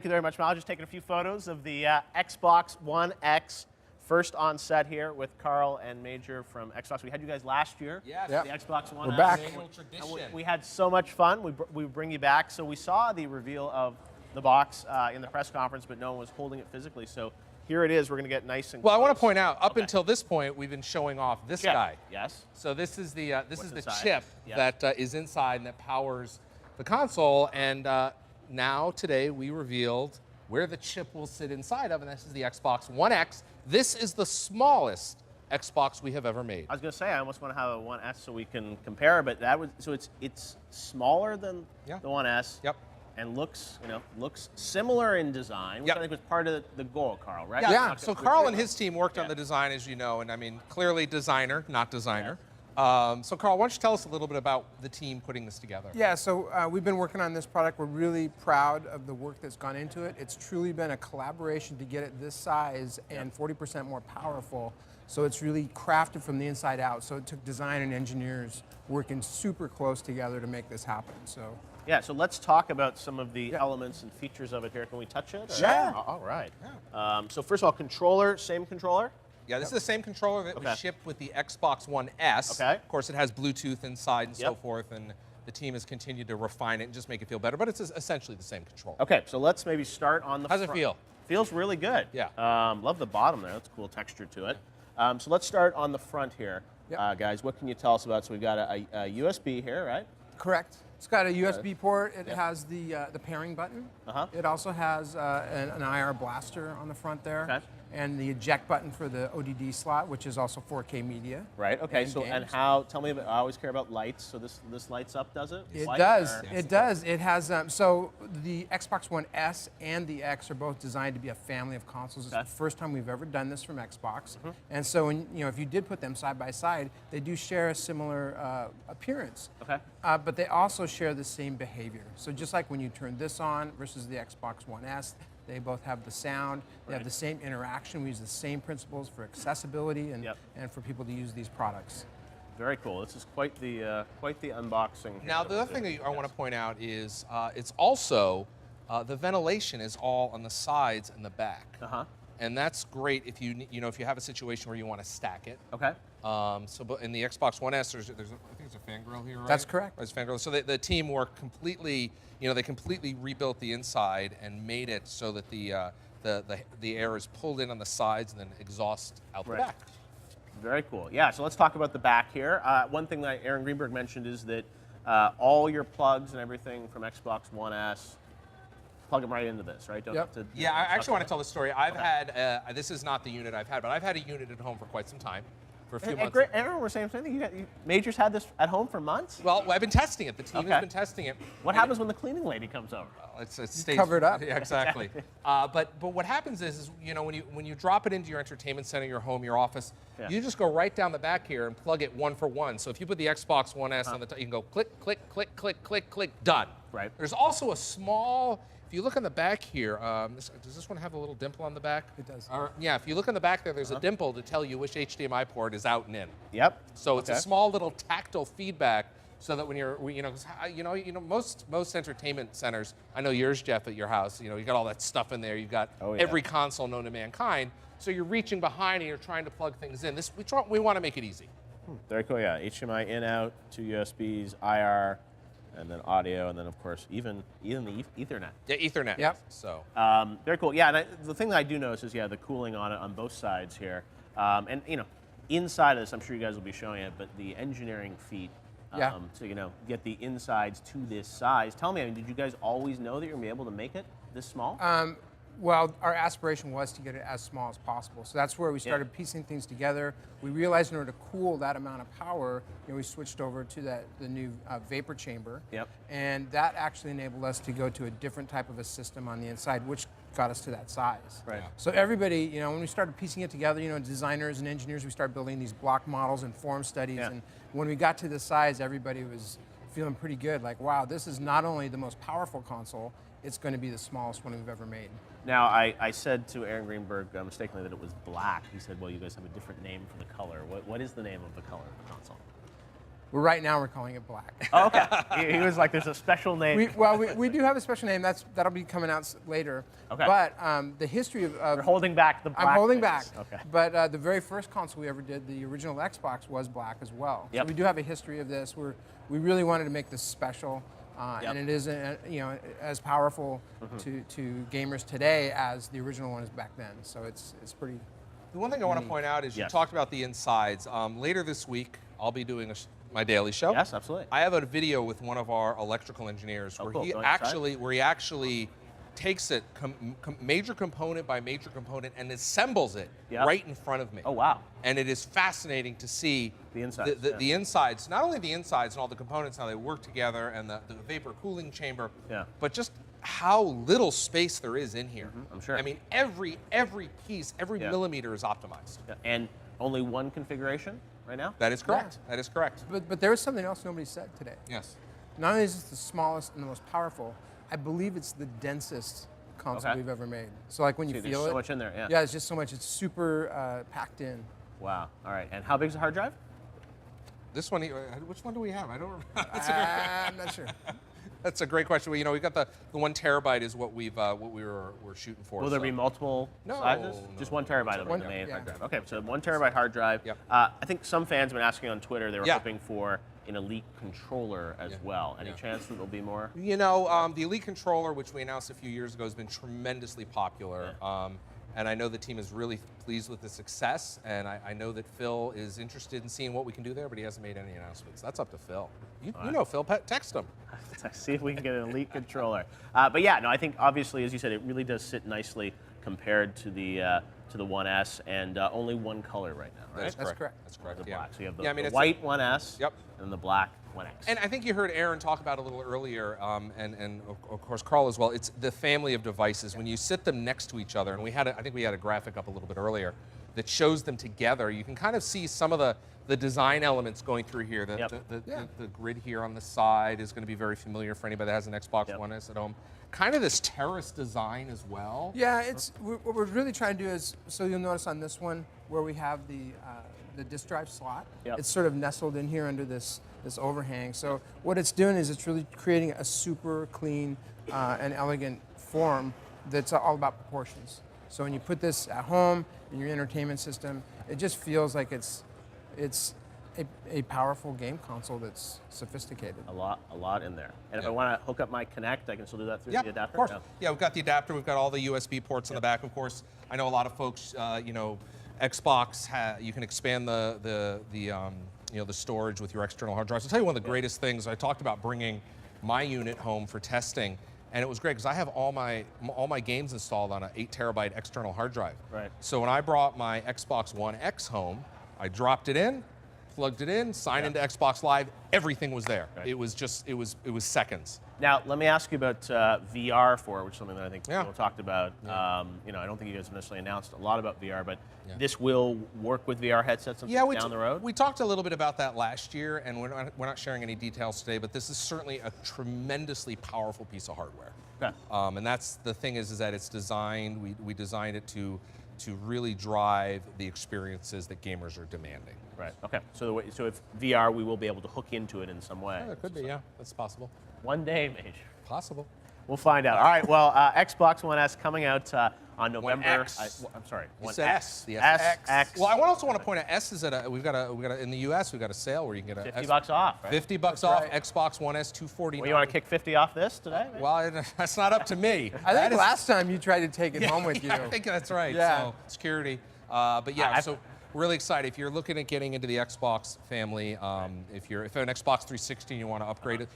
Thank you very much, Mal. Just taking a few photos of the Xbox One X. First on set here with Carl and Major from Xbox. We had you guys last year. Yes. The Xbox One We're X. back. Annual tradition. We had so much fun. We bring you back. So we saw the reveal of the box in the press conference, but no one was holding it physically. So here it is. We're going to get nice and Well, I want close. to point out, up until this point, we've been showing off this Chip. guy. Yes. So this is the inside? chip Yes. that is inside and that powers the console. And now today we revealed where the chip will sit inside of, and this is the Xbox One X. This is the smallest Xbox we have ever made. I was going to say I almost want to have a One S so we can compare, but that would it's smaller than the One S. Yep. And looks similar in design, which Yep. I think was part of the goal, Carl, right? Yeah. So Carl and his team worked on the design, as you know, and I mean, clearly designer, not designer. So Carl, why don't you tell us a little bit about the team putting this together? Yeah, so we've been working on this product. We're really proud of the work that's gone into it. It's truly been a collaboration to get it this size and 40% more powerful. So it's really crafted from the inside out. So it took design and engineers working super close together to make this happen. So. Yeah, so let's talk about some of the elements and features of it here. Can we touch it? Yeah. All right. So first of all, controller, same controller? Yeah, this is the same controller that was shipped with the Xbox One S. Okay. Of course, it has Bluetooth inside and so forth, and the team has continued to refine it and just make it feel better, but it's essentially the same controller. Okay, so let's maybe start on the How's front. it feel? Feels really good. Yeah. Love the bottom there. That's a cool texture to it. So let's start on the front here. Guys, what can you tell us about? So we've got a USB here, right? Correct. It's got a USB port. It has the pairing button. It also has an IR blaster on the front there. And the eject button for the ODD slot, which is also 4K media. Right. Okay. So and how? Tell me about. I always care about lights. So this lights up, does it? It does. It does. It has. So the Xbox One S and the X are both designed to be a family of consoles. It's the first time we've ever done this from Xbox. And so, if you did put them side by side, they do share a similar appearance. Okay. But they also share the same behavior. So just like when you turn this on versus the Xbox One S, they both have the sound. They have the same interaction. We use the same principles for accessibility and for people to use these products. Very cool. This is quite the unboxing. Now, the other thing that I want to point out is it's also the ventilation is all on the sides and the back. And that's great if if you have a situation where you want to stack it. Okay. So in the Xbox One S, there's I think it's a fan grill here, right? That's correct. It's a fan grill. So the team worked completely, they completely rebuilt the inside and made it so that the air is pulled in on the sides and then exhaust out the back. Very cool. Yeah, so let's talk about the back here. One thing that Aaron Greenberg mentioned is that all your plugs and everything from Xbox One S, plug them right into this, right? Don't have to, I actually want to tell the story. I've had, this is not the unit I've had, but I've had a unit at home for quite some time. For a few months. Aaron was saying something. Majors had this at home for months? Well, I've been testing it. The team has been testing it. What happens when the cleaning lady comes over? It stays covered up. Yeah, exactly. But what happens is when you drop it into your entertainment center, your home, your office, you just go right down the back here and plug it one for one. So if you put the Xbox One S on the top, you can go click, click, click, click, click, click, done. Right. There's also a small. If you look on the back here, does this one have a little dimple on the back? It does. Yeah, if you look on the back there, there's a dimple to tell you which HDMI port is out and in. Yep. So it's a small little tactile feedback, so that when you're, most entertainment centers, I know yours, Jeff, at your house, you got all that stuff in there. You've got every console known to mankind. So you're reaching behind and you're trying to plug things in. We want to make it easy. Very cool. Yeah, HDMI in, out, 2 USBs, IR. And then audio, and then of course even the Ethernet. Yeah, Ethernet. Yep. So. Very cool. Yeah, and the thing that I do notice is the cooling on it on both sides here, and inside of this, I'm sure you guys will be showing it, but the engineering feat. To get the insides to this size. Tell me, did you guys always know that you're gonna be able to make it this small? Well, our aspiration was to get it as small as possible. So that's where we started piecing things together. We realized in order to cool that amount of power, we switched over to the new vapor chamber. Yep. And that actually enabled us to go to a different type of a system on the inside, which got us to that size. Right. So everybody, when we started piecing it together, designers and engineers, we started building these block models and form studies. And when we got to this size, everybody was feeling pretty good. Like, wow, this is not only the most powerful console, it's going to be the smallest one we've ever made. Now, I said to Aaron Greenberg mistakenly that it was black. He said, well, you guys have a different name for the color. What is the name of the color of the console? Right now we're calling it black. Oh, okay. He was like, there's a special name. We do have a special name. That'll be coming out later. Okay. But the history of You're holding back the black. I'm holding back. Okay. But the very first console we ever did, the original Xbox, was black as well. Yep. So we do have a history of this. We really wanted to make this special, and it is as powerful to gamers today as the original one is back then. So it's pretty. The one thing I want to point out is you talked about the insides. Later this week, I'll be doing my daily show. Yes, absolutely. I have a video with one of our electrical engineers where he actually takes it major component by major component and assembles it right in front of me. Oh, wow. And it is fascinating to see the insides, the insides, not only the insides and all the components, how they work together, and the vapor cooling chamber, but just how little space there is in here. I'm sure. I mean, every piece, every millimeter is optimized. Yeah. And only one configuration right now? That is correct. That is correct. But there is something else nobody said today. Yes. Not only is it the smallest and the most powerful, I believe it's the densest console we've ever made. So like when you feel there's it. so much in there, Yeah, it's just so much. It's super packed in. Wow. All right. And how big is the hard drive? This one, which one do we have? I don't remember. I'm not sure. That's a great question. Well, we got the 1 terabyte is what we're shooting for. Will there be multiple sizes? Just 1 terabyte of the main hard drive. Okay, so 1 terabyte hard drive. Yep. I think some fans have been asking on Twitter, they were hoping for an Elite controller as well. Any chance that there'll be more? You know, the Elite controller, which we announced a few years ago, has been tremendously popular. And I know the team is really pleased with the success, and I know that Phil is interested in seeing what we can do there, but he hasn't made any announcements. That's up to Phil. You know Phil, text him. See if we can get an Elite controller. But yeah, no, I think obviously, as you said, it really does sit nicely compared to the 1S, and only one color right now, right? That's correct. That's correct. The Yeah. black. So you have the, Yeah, I mean, the it's white 1S Yep. and the black 1X. And I think you heard Aaron talk about it a little earlier, and of course Carl as well. It's the family of devices. When you sit them next to each other, and I think we had a graphic up a little bit earlier that shows them together, you can kind of see some of the design elements going through here. The grid here on the side is going to be very familiar for anybody that has an Xbox One S at home. Kind of this terrace design as well. Yeah, what we're really trying to do is, so you'll notice on this one where we have the disk drive slot, it's sort of nestled in here under this overhang. So what it's doing is it's really creating a super clean and elegant form that's all about proportions. So when you put this at home in your entertainment system, it just feels like it's a powerful game console that's sophisticated. A lot in there. And if I want to hook up my Kinect, I can still do that through the adapter? Of course. Yeah, we've got the adapter. We've got all the USB ports in the back. Of course, I know a lot of folks, Xbox, you can expand the storage with your external hard drives. I'll tell you one of the greatest things. I talked about bringing my unit home for testing, and it was great because I have all my games installed on an 8 terabyte external hard drive. Right. So when I brought my Xbox One X home, I dropped it in, plugged it in, signed into Xbox Live. Everything was there. Right. It was seconds. Now, let me ask you about VR which is something that I think people talked about. I don't think you guys have necessarily announced a lot about VR, but this will work with VR headsets down the road? We talked a little bit about that last year, and we're not sharing any details today, but this is certainly a tremendously powerful piece of hardware. Okay. And that's the thing is that it's designed, we designed it to really drive the experiences that gamers are demanding. Right, okay. So if VR, we will be able to hook into it in some way. Yeah, it could be, that's possible. One day, Mage. Possible. We'll find out. All right, well, Xbox One S coming out on November. 1X. I'm sorry, You 1X. said S. The X. Well, I also want to point out S is at we've got in the US we've got a sale where you can get $50 off, right? $50 off Xbox One S $249. Well, you want to kick 50 off this today? Well, that's not up to me. I think last time you tried to take it home with you. I think that's right. Yeah. So security, but yeah. So really excited. If you're looking at getting into the Xbox family, if you have an Xbox 360 and you want to upgrade it,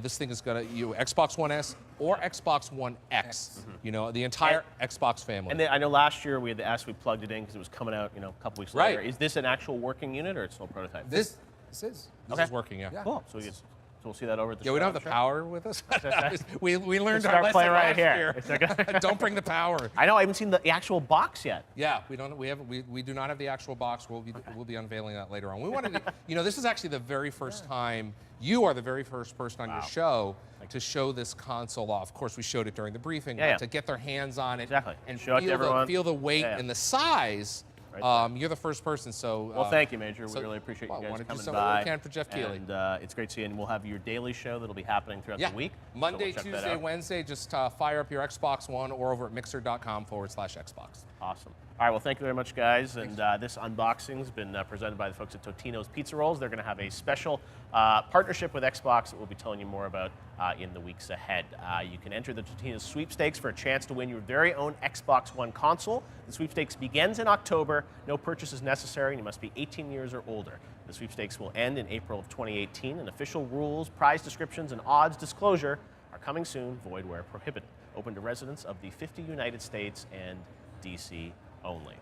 this thing is gonna Xbox One S or Xbox One X. The entire Xbox family. And then I know last year we had the S, we plugged it in because it was coming out, a couple weeks later. Is this an actual working unit or it's still a prototype? This is. This is working. Yeah. Cool. So we'll see that over at the show. We don't have the power with us. we learned our lesson playing right last here. Don't bring the power. I know. I haven't seen the actual box yet. Yeah, we don't. We do not have the actual box. We'll be unveiling that later on. We wanted to. This is actually the very first time. You are the very first person on your show to show this console off. Of course, we showed it during the briefing to get their hands on it Exactly. and show it to everyone. feel the weight and the size Right you're the first person, so. Well, thank you, Major. We really appreciate you guys coming by. We can for Jeff Keighley. And it's great to see you. And we'll have your daily show that'll be happening throughout the week. Monday, so we'll Tuesday, Wednesday. Just fire up your Xbox One or over at mixer.com/Xbox. Awesome. All right, well, thank you very much, guys. And this unboxing has been presented by the folks at Totino's Pizza Rolls. They're going to have a special partnership with Xbox that we'll be telling you more about in the weeks ahead. You can enter the Totino's sweepstakes for a chance to win your very own Xbox One console. The sweepstakes begins in October. No purchase is necessary, and you must be 18 years or older. The sweepstakes will end in April of 2018, and official rules, prize descriptions, and odds disclosure are coming soon, void where prohibited. Open to residents of the 50 United States and D.C. only.